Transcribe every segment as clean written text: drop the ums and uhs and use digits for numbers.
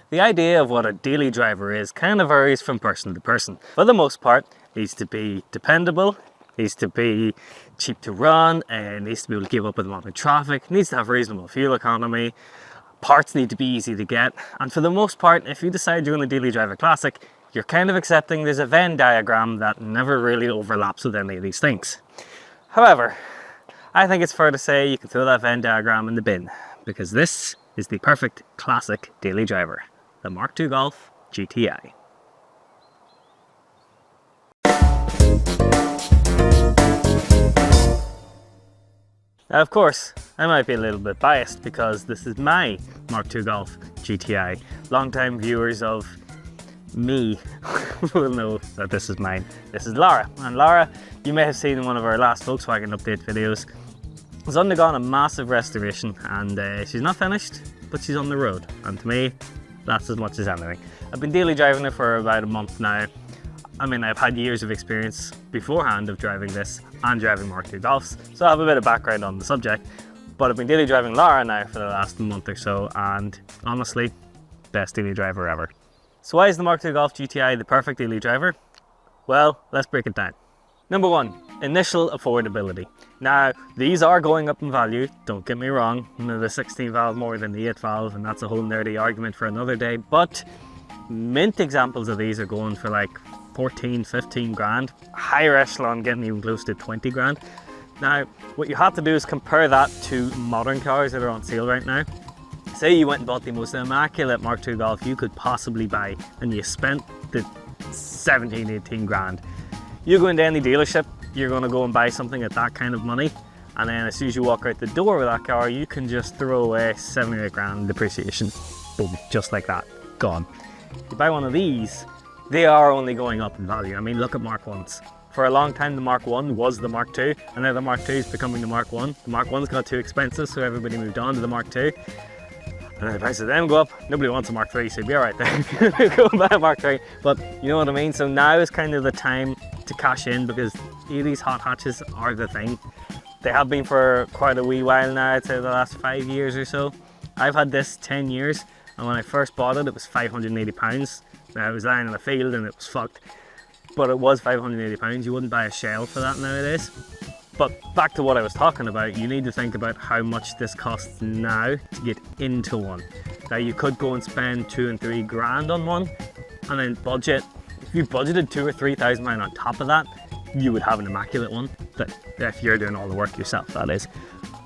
The idea of what a daily driver is kind of varies from person to person. For the most part, it needs to be dependable, needs to be cheap to run, and needs to be able to keep up with the amount of traffic, needs to have reasonable fuel economy, parts need to be easy to get, and for the most part, if you decide you're going to daily drive a classic, you're kind of accepting there's a Venn diagram that never really overlaps with any of these things. However, I think it's fair to say you can throw that Venn diagram in the bin, because this is the perfect classic daily driver. The Mk2 Golf GTI. Now, of course, I might be a little bit biased because this is my Mk2 Golf GTI. Longtime viewers of me will know that this is mine. This is Lara, and Lara, you may have seen in one of our last Volkswagen update videos, has undergone a massive restoration, and she's not finished, but she's on the road, and to me, that's as much as anything. I've been daily driving it for about a month now. I mean, I've had years of experience beforehand of driving this and driving Mk2 Golfs, so I have a bit of background on the subject, but I've been daily driving Lara now for the last month or so, and honestly, best daily driver ever. So why is the Mk2 Golf GTI the perfect daily driver? Well, let's break it down. Number one, initial affordability. Now, these are going up in value, don't get me wrong. The 16 valve more than the 8 valve, and that's a whole nerdy argument for another day, but mint examples of these are going for like 14, 15 grand. Higher echelon getting even close to 20 grand. Now, what you have to do is compare that to modern cars that are on sale right now. Say you went and bought the most immaculate Mk2 Golf you could possibly buy, and you spent the 17, 18 grand. You go into any dealership, you're going to go and buy something at that kind of money, and then as soon as you walk out the door with that car, you can just throw away 7 or 8 grand depreciation. Boom, just like that, gone. You buy one of these, they are only going up in value. I mean, look at Mark 1s. For a long time, the Mark 1 was the Mark 2, and now the Mark 2 is becoming the Mark 1. The Mark 1's got too expensive, so everybody moved on to the Mark 2. And then the price of them go up. Nobody wants a Mark 3, so you'd be alright there. Go buy a Mark 3. But you know what I mean? So now is kind of the time to cash in, because these hot hatches are the thing. They have been for quite a wee while now, I'd say the last 5 years or so. I've had this 10 years, and when I first bought it, it was £580. Now, I was lying in the field and it was fucked, but it was £580. You wouldn't buy a shell for that nowadays. But back to what I was talking about, you need to think about how much this costs now to get into one. Now, you could go and spend 2 and 3 grand on one, and then budget. If you budgeted 2 or 3,000 pounds on top of that, you would have an immaculate one. That if you're doing all the work yourself, that is.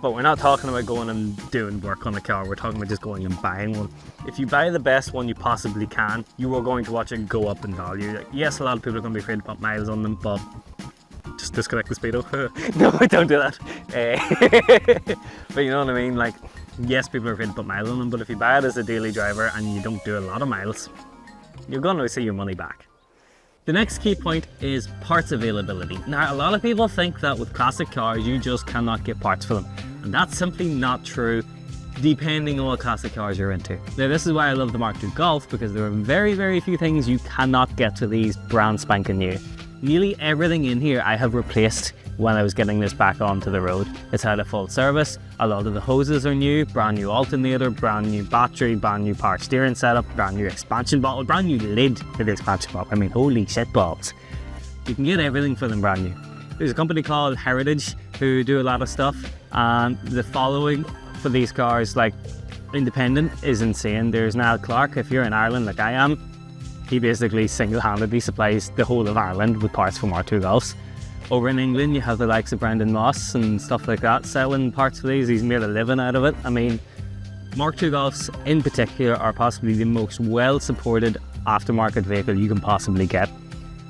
But we're not talking about going and doing work on a car, we're talking about just going and buying one. If you buy the best one you possibly can, you are going to watch it go up in value. Yes, a lot of people are going to be afraid to put miles on them, but just disconnect the speedo. No, don't do that. But you know what I mean, like, yes, people are afraid to put miles on them, but if you buy it as a daily driver and you don't do a lot of miles, you're going to see your money back. The next key point is parts availability. Now, a lot of people think that with classic cars, you just cannot get parts for them. And that's simply not true, depending on what classic cars you're into. Now, this is why I love the Mk2 Golf, because there are very, very few things you cannot get to these brand spanking new. Nearly everything in here I have replaced when I was getting this back onto the road. It's had a full service, a lot of the hoses are new, brand new alternator, brand new battery, brand new power steering setup, brand new expansion bottle, brand new lid to the expansion bottle. I mean, holy shit balls. You can get everything for them brand new. There's a company called Heritage who do a lot of stuff, and the following for these cars, like independent, is insane. There's Niall Clark, if you're in Ireland like I am, he basically single-handedly supplies the whole of Ireland with parts from Mk2 Golfs. Over in England, you have the likes of Brendan Moss and stuff like that selling parts for these. He's made a living out of it. I mean, Mk2 Golfs in particular are possibly the most well-supported aftermarket vehicle you can possibly get.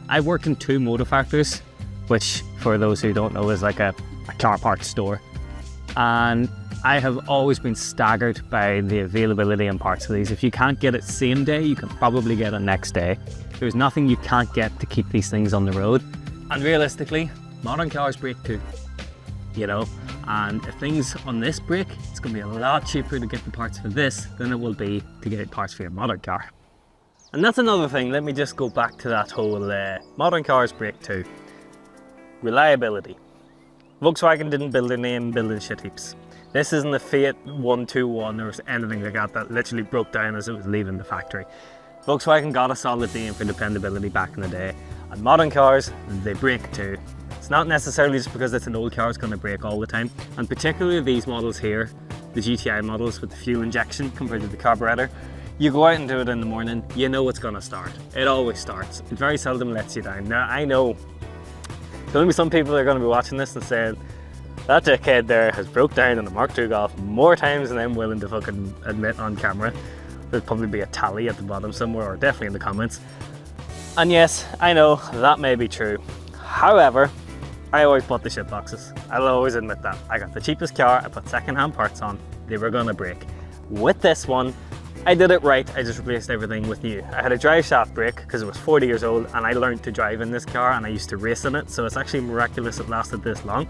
I've worked in 2 motor factories, which for those who don't know is like a car parts store. And I have always been staggered by the availability and parts of these. If you can't get it same day, you can probably get it next day. There's nothing you can't get to keep these things on the road. And realistically, modern cars break too, you know? And if things on this break, it's gonna be a lot cheaper to get the parts for this than it will be to get parts for your modern car. And that's another thing, let me just go back to that whole modern cars break too. Reliability. Volkswagen didn't build their name building shit heaps. This isn't a Fiat 121 or anything like that that literally broke down as it was leaving the factory. Volkswagen got a solid name for dependability back in the day, and modern cars, they break too. It's not necessarily just because it's an old car it's going to break all the time, and particularly these models here, the GTI models with the fuel injection compared to the carburetor. You go out and do it in the morning, you know it's going to start. It always starts. It very seldom lets you down. Now, I know there's going to be some people that are going to be watching this and saying, that dickhead there has broke down in a Mark II Golf more times than I'm willing to fucking admit on camera. There'll probably be a tally at the bottom somewhere, or definitely in the comments. And yes, I know that may be true. However, I always bought the shit boxes. I'll always admit that. I got the cheapest car, I put second-hand parts on, they were gonna break. With this one, I did it right, I just replaced everything with new. I had a drive shaft brake because it was 40 years old and I learned to drive in this car and I used to race in it, so it's actually miraculous it lasted this long.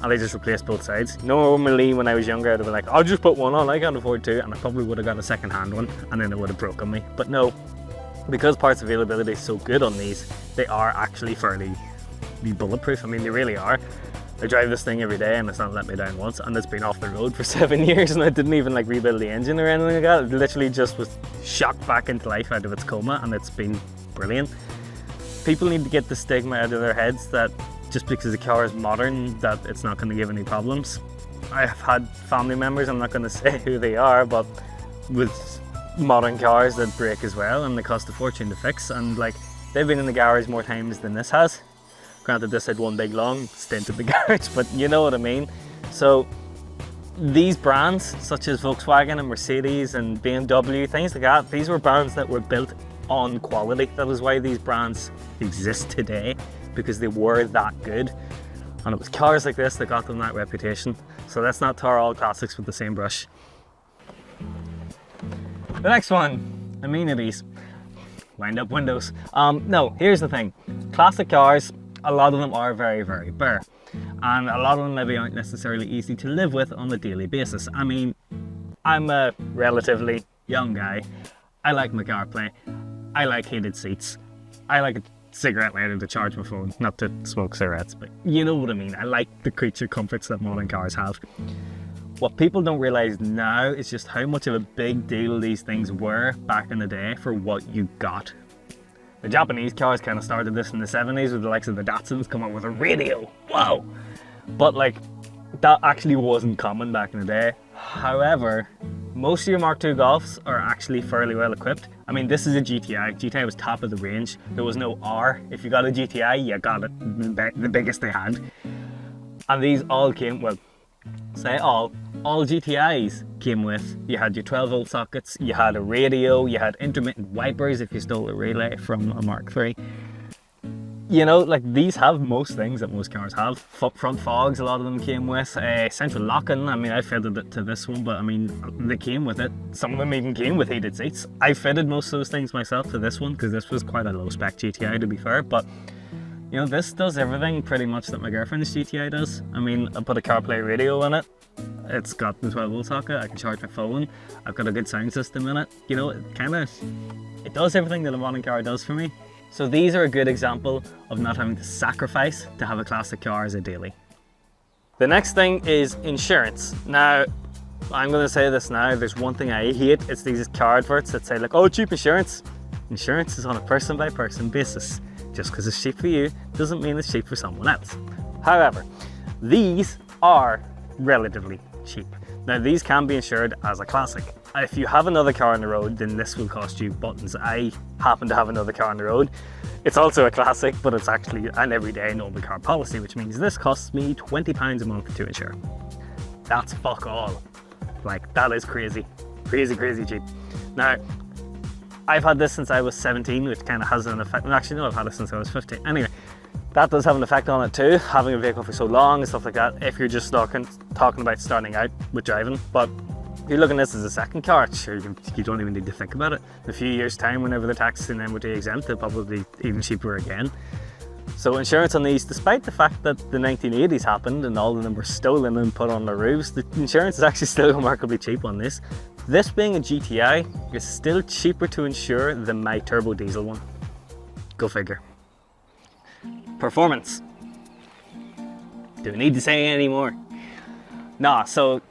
And I just replaced both sides. Normally when I was younger I'd have been like, I'll just put one on, I can't afford two, and I probably would have got a second hand one and then it would have broken me. But no, because parts availability is so good on these, they are actually fairly bulletproof. I mean, they really are. I drive this thing every day and it's not let me down once, and it's been off the road for 7 years and I didn't even like rebuild the engine or anything like that. It literally just was shocked back into life out of its coma, and it's been brilliant. People need to get the stigma out of their heads that just because the car is modern that it's not going to give any problems. I've had family members, I'm not going to say who they are, but with modern cars that break as well and they cost a fortune to fix, and like they've been in the garage more times than this has. Granted, this had one big long stint at the garage, but you know what I mean. So these brands such as Volkswagen and Mercedes and BMW, things like that, these were brands that were built on quality. That is why these brands exist today, because they were that good. And it was cars like this that got them that reputation. So let's not tar all classics with the same brush. The next one, amenities. Wind up windows. No, here's the thing. Classic cars, a lot of them are very, very bare. And a lot of them maybe aren't necessarily easy to live with on a daily basis. I mean, I'm a relatively young guy. I like my CarPlay. I like heated seats. I like a cigarette lighter to charge my phone. Not to smoke cigarettes, but you know what I mean. I like the creature comforts that modern cars have. What people don't realize now is just how much of a big deal these things were back in the day for what you got. The Japanese cars kind of started this in the 70s with the likes of the Datsuns come up with a radio. Whoa! But like, that actually wasn't common back in the day. However, most of your Mark II Golfs are actually fairly well equipped. I mean, this is a GTI. GTI was top of the range. There was no R. If you got a GTI, you got it, the biggest they had. And these all came, well, say all GTIs came with, you had your 12 volt sockets, you had a radio, you had intermittent wipers if you stole a relay from a Mark III. You know, like these have most things that most cars have. Front fogs, a lot of them came with. Central locking, I mean, I fitted it to this one, but I mean, they came with it. Some of them even came with heated seats. I fitted most of those things myself to this one because this was quite a low spec GTI to be fair, but you know, this does everything pretty much that my girlfriend's GTI does. I mean, I put a CarPlay radio in it. It's got the 12 volt socket, I can charge my phone. I've got a good sound system in it. You know, it does everything that a modern car does for me. So these are a good example of not having to sacrifice to have a classic car as a daily. The next thing is insurance. Now, I'm going to say this now, there's one thing I hate, it's these car adverts that say like, oh, cheap insurance. Insurance is on a person by person basis. Just because it's cheap for you doesn't mean it's cheap for someone else. However, these are relatively cheap. Now these can be insured as a classic. If you have another car on the road, then this will cost you buttons. I happen to have another car on the road. It's also a classic, but it's actually an everyday normal car policy, which means this costs me £20 a month to insure. That's fuck all. Like, that is crazy. Crazy, crazy cheap. Now, I've had this since I was 17, which kind of has an effect. Actually, no, I've had it since I was 15. Anyway, that does have an effect on it too, having a vehicle for so long and stuff like that, if you're just talking about starting out with driving. But if you're looking at this as a second car, sure, you don't even need to think about it. In a few years' time, whenever the tax and MOT exempt, they'll probably be even cheaper again. So insurance on these, despite the fact that the 1980s happened and all of them were stolen and put on the roofs, the insurance is actually still remarkably cheap on this. This being a GTI is still cheaper to insure than my turbo diesel one. Go figure. Performance. Do we need to say any more? Nah, so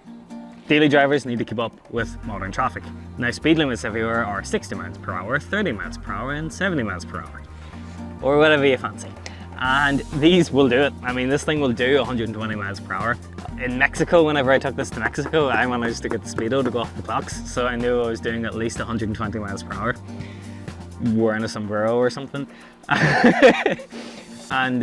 daily drivers need to keep up with modern traffic. Now, speed limits everywhere are 60 miles per hour, 30 miles per hour, and 70 miles per hour, or whatever you fancy. And these will do it. I mean, this thing will do 120 miles per hour. In Mexico, whenever I took this to Mexico, I managed to get the speedo to go off the clocks, so I knew I was doing at least 120 miles per hour, wearing a sombrero or something. And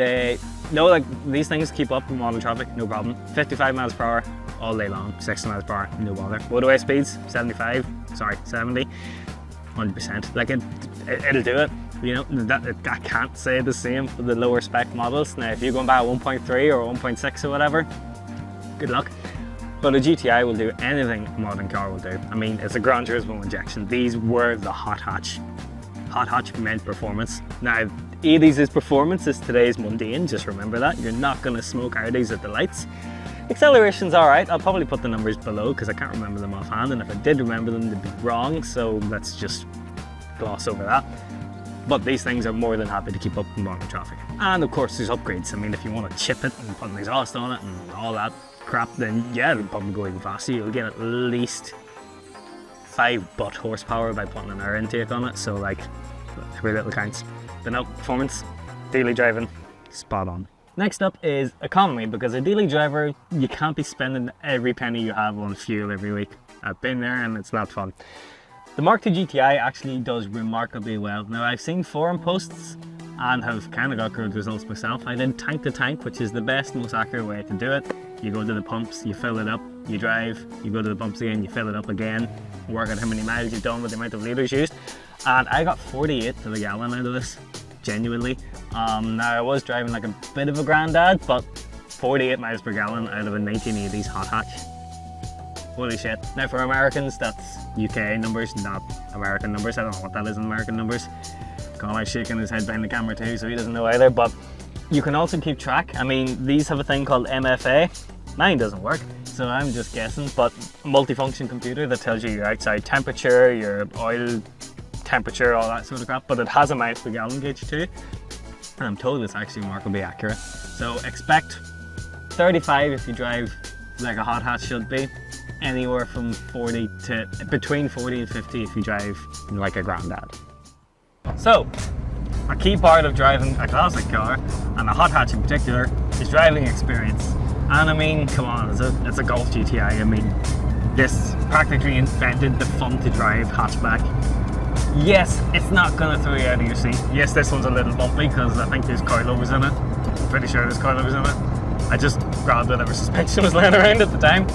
no, like, these things keep up in modern traffic, no problem. 55 miles per hour all day long, 60 miles per hour, no bother. Motorway speeds, 70, 100%. Like, it'll do it. You know, I can't say the same for the lower spec models. Now, if you're going by a 1.3 or 1.6 or whatever, good luck. But a GTI will do anything a modern car will do. I mean, it's a Gran Turismo injection. These were the hot hatch. Hot hatch meant performance. Now, 80s is performance, is today's mundane, just remember that. You're not gonna smoke Audis at the lights. Acceleration's all right. I'll probably put the numbers below because I can't remember them offhand, and if I did remember them, they'd be wrong, so let's just gloss over that. But these things are more than happy to keep up in modern traffic. And of course, there's upgrades. I mean, if you want to chip it and put an exhaust on it and all that crap, then yeah, it'll probably go even faster. You'll get at least 5 butt horsepower by putting an air intake on it, so like, every little counts. But no, performance, daily driving, spot on. Next up is economy, because a daily driver, you can't be spending every penny you have on fuel every week. I've been there and it's not fun. The Mk2 GTI actually does remarkably well. Now, I've seen forum posts and have kind of got good results myself. I did tank to tank, which is the best, most accurate way to do it. You go to the pumps, you fill it up, you drive, you go to the pumps again, you fill it up again, work out how many miles you've done with the amount of litres used. And I got 48 to the gallon out of this, genuinely. Now, I was driving like a bit of a granddad, but 48 miles per gallon out of a 1980s hot hatch. Holy shit. Now, for Americans, that's UK numbers, not American numbers. I don't know what that is in American numbers. Connor's shaking his head behind the camera too, so he doesn't know either. But you can also keep track. I mean, these have a thing called MFA. Mine doesn't work, so I'm just guessing. But multifunction computer that tells you your outside temperature, your oil temperature, all that sort of crap. But it has a miles per gallon gauge too. And I'm told it's actually remarkably accurate. So expect 35 if you drive like a hot hatch should be. Anywhere from 40 to between 40 and 50 if you drive like a granddad. So, a key part of driving a classic car, and a hot hatch in particular, is driving experience. And I mean, come on, it's a Golf GTI. I mean, this practically invented the fun to drive hatchback. Yes, it's not gonna throw you out of your seat. Yes, this one's a little bumpy because I think there's coilovers in it. I'm pretty sure there's coilovers in it. I just grabbed whatever suspension was laying around at the time.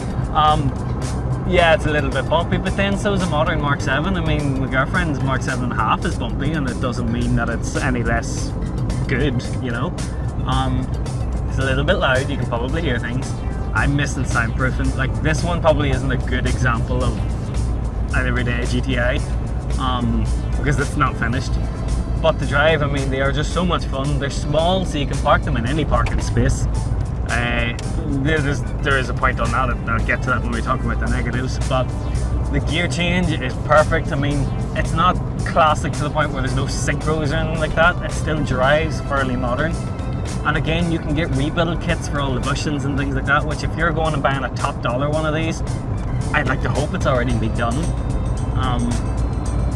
Yeah, it's a little bit bumpy, but then so is a modern Mark 7. I mean, my girlfriend's Mark 7.5 is bumpy, and it doesn't mean that it's any less good, you know. It's a little bit loud, you can probably hear things. I'm missing soundproofing. Like, this one probably isn't a good example of an everyday GTI, because it's not finished. But to drive, I mean, they are just so much fun. They're small, so you can park them in any parking space. There is a point on that, and I'll get to that when we talk about the negatives, but the gear change is perfect. I mean, it's not classic to the point where there's no synchros or anything like that. It still drives fairly modern. And again, you can get rebuild kits for all the bushings and things like that, which if you're going and buying a top dollar one of these, I'd like to hope it's already been done.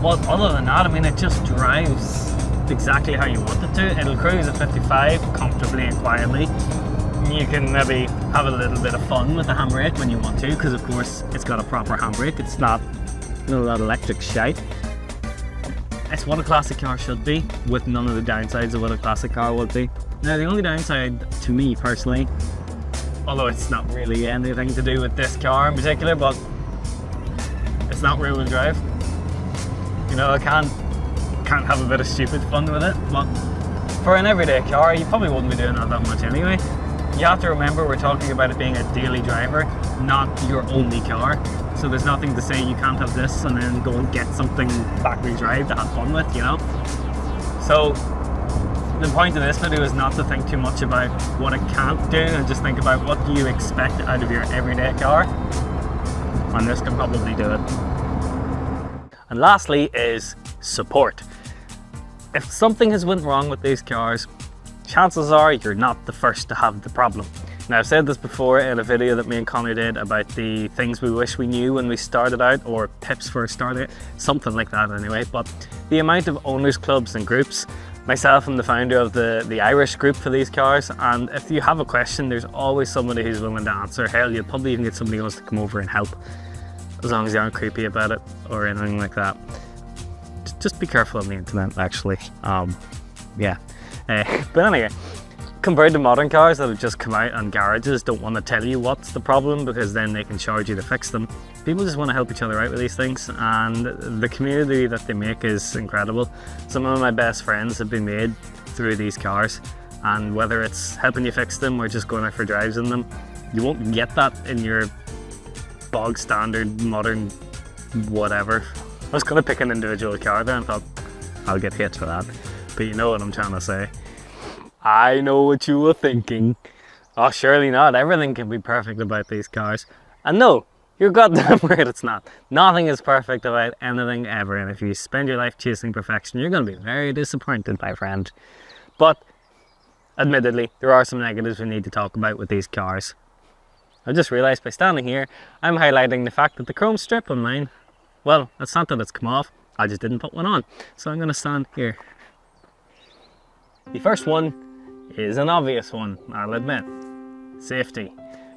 But other than that, I mean, it just drives exactly how you want it to. It'll cruise at 55 comfortably and quietly. You can maybe have a little bit of fun with the handbrake when you want to, because of course it's got a proper handbrake. It's not that electric shite. It's what a classic car should be, with none of the downsides of what a classic car would be. Now, the only downside to me personally, although it's not really anything to do with this car in particular, but it's not rear-wheel drive. You know, I can't have a bit of stupid fun with it, but for an everyday car, you probably wouldn't be doing that much anyway. You have to remember we're talking about it being a daily driver, not your only car. So there's nothing to say you can't have this and then go and get something factory drive to have fun with, you know? So the point of this video is not to think too much about what it can't do, and just think about what do you expect out of your everyday car, and this can probably do it. And lastly is support. If something has went wrong with these cars, chances are you're not the first to have the problem. Now, I've said this before in a video that me and Connor did about the things we wish we knew when we started out, or tips for a starter, something like that anyway. But the amount of owners clubs and groups, myself am the founder of the Irish group for these cars, and if you have a question, there's always somebody who's willing to answer. Hell, you'll probably even get somebody else to come over and help, as long as you aren't creepy about it or anything like that. Just be careful on the internet, actually. Yeah. But anyway, compared to modern cars that have just come out and garages don't want to tell you what's the problem, because then they can charge you to fix them. People just want to help each other out with these things, and the community that they make is incredible. Some of my best friends have been made through these cars, and whether it's helping you fix them or just going out for drives in them, you won't get that in your bog standard modern whatever. I was going to pick an individual car there and thought I'll get hit for that, but you know what I'm trying to say. I know what you were thinking. Oh, surely not. Everything can be perfect about these cars. And no, you're goddamn right it's not. Nothing is perfect about anything ever, and if you spend your life chasing perfection, you're going to be very disappointed, my friend. But admittedly, there are some negatives we need to talk about with these cars. I just realised by standing here, I'm highlighting the fact that the chrome strip on mine, well, it's not that it's come off, I just didn't put one on. So I'm going to stand here. The first one is an obvious one, I'll admit. Safety.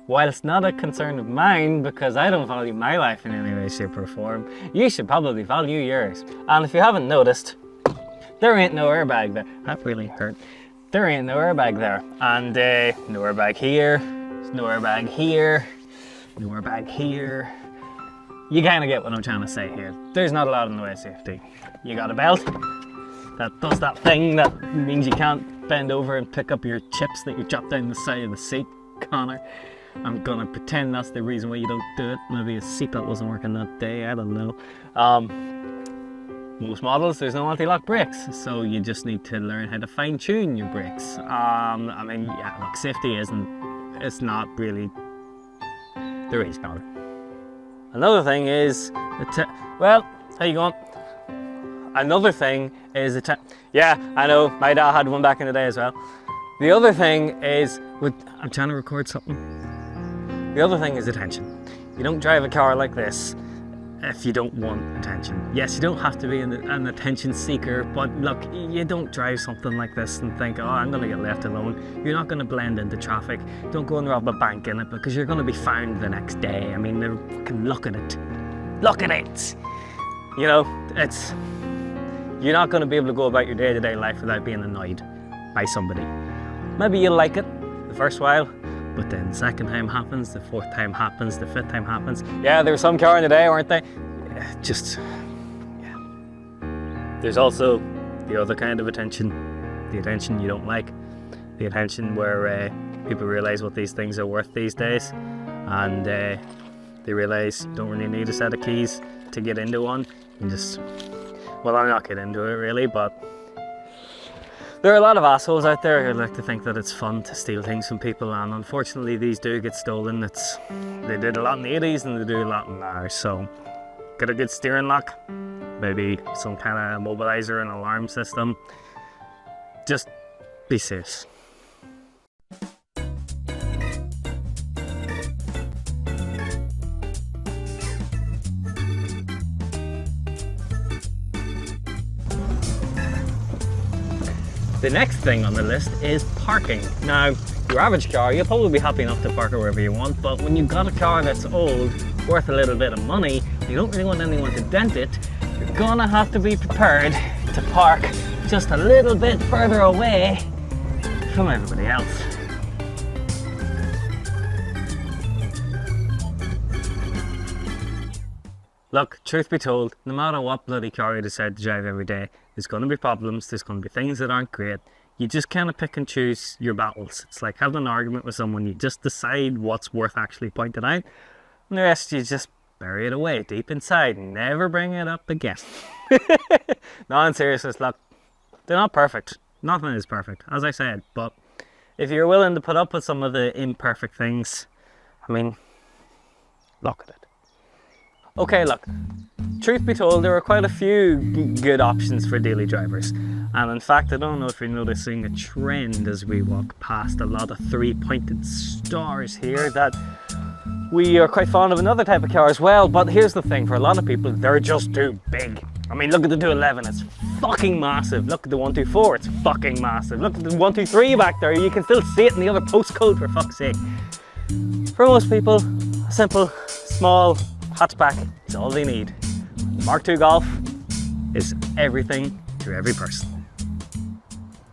While it's not a concern of mine, because I don't value my life in any way, shape or form, you should probably value yours. And if you haven't noticed, there ain't no airbag there. That really hurt. There ain't no airbag there. And no airbag here, no airbag here, no airbag here. You kind of get what I'm trying to say here. There's not a lot in the way of safety. You got a belt that does that thing that means you can't bend over and pick up your chips that you dropped down the side of the seat, Connor. I'm gonna pretend that's the reason why you don't do it. Maybe a seatbelt wasn't working that day, I don't know. Most models, there's no anti-lock brakes, so you just need to learn how to fine-tune your brakes. I mean, yeah, look, safety it's not really, there is not. Another thing is, well, how you going? Another thing is, yeah, I know, my dad had one back in the day as well. The other thing is, I'm trying to record something. The other thing is attention. You don't drive a car like this if you don't want attention. Yes, you don't have to be an attention seeker, but look, you don't drive something like this and think, oh, I'm gonna get left alone. You're not gonna blend into traffic. Don't go and rob a bank in it, because you're gonna be found the next day. I mean, look at it. Look at it! You know, you're not gonna be able to go about your day-to-day life without being annoyed by somebody. Maybe you'll like it the first while, but then the second time happens, the fourth time happens, the fifth time happens. Yeah, there was some car in the day, weren't they? Yeah. There's also the other kind of attention, the attention you don't like, the attention where people realize what these things are worth these days, and they realize you don't really need a set of keys to get into one. You just, well, I'm not getting into it really, but there are a lot of assholes out there who like to think that it's fun to steal things from people, and unfortunately these do get stolen. They did a lot in the 80s and they do a lot now, so get a good steering lock, maybe some kind of immobilizer and alarm system. Just be safe. The next thing on the list is parking. Now, your average car, you'll probably be happy enough to park it wherever you want, but when you've got a car that's old, worth a little bit of money, and you don't really want anyone to dent it, you're gonna have to be prepared to park just a little bit further away from everybody else. Look, truth be told, no matter what bloody car you decide to drive every day, there's going to be problems, there's going to be things that aren't great. You just kind of pick and choose your battles. It's like having an argument with someone, you just decide what's worth actually pointing out, and the rest you just bury it away deep inside and never bring it up again. No, in seriousness, look, they're not perfect. Nothing is perfect, as I said, but if you're willing to put up with some of the imperfect things, I mean, look at it. Okay, look, truth be told, there are quite a few good options for daily drivers. And in fact, I don't know if you're noticing a trend as we walk past a lot of three-pointed stars here, that we are quite fond of another type of car as well. But here's the thing, for a lot of people, they're just too big. I mean, look at the 211, it's fucking massive. Look at the 124, it's fucking massive. Look at the 123 back there, you can still see it in the other postcode, for fuck's sake. For most people, a simple, small hatchback is all they need. The Mark II Golf is everything to every person.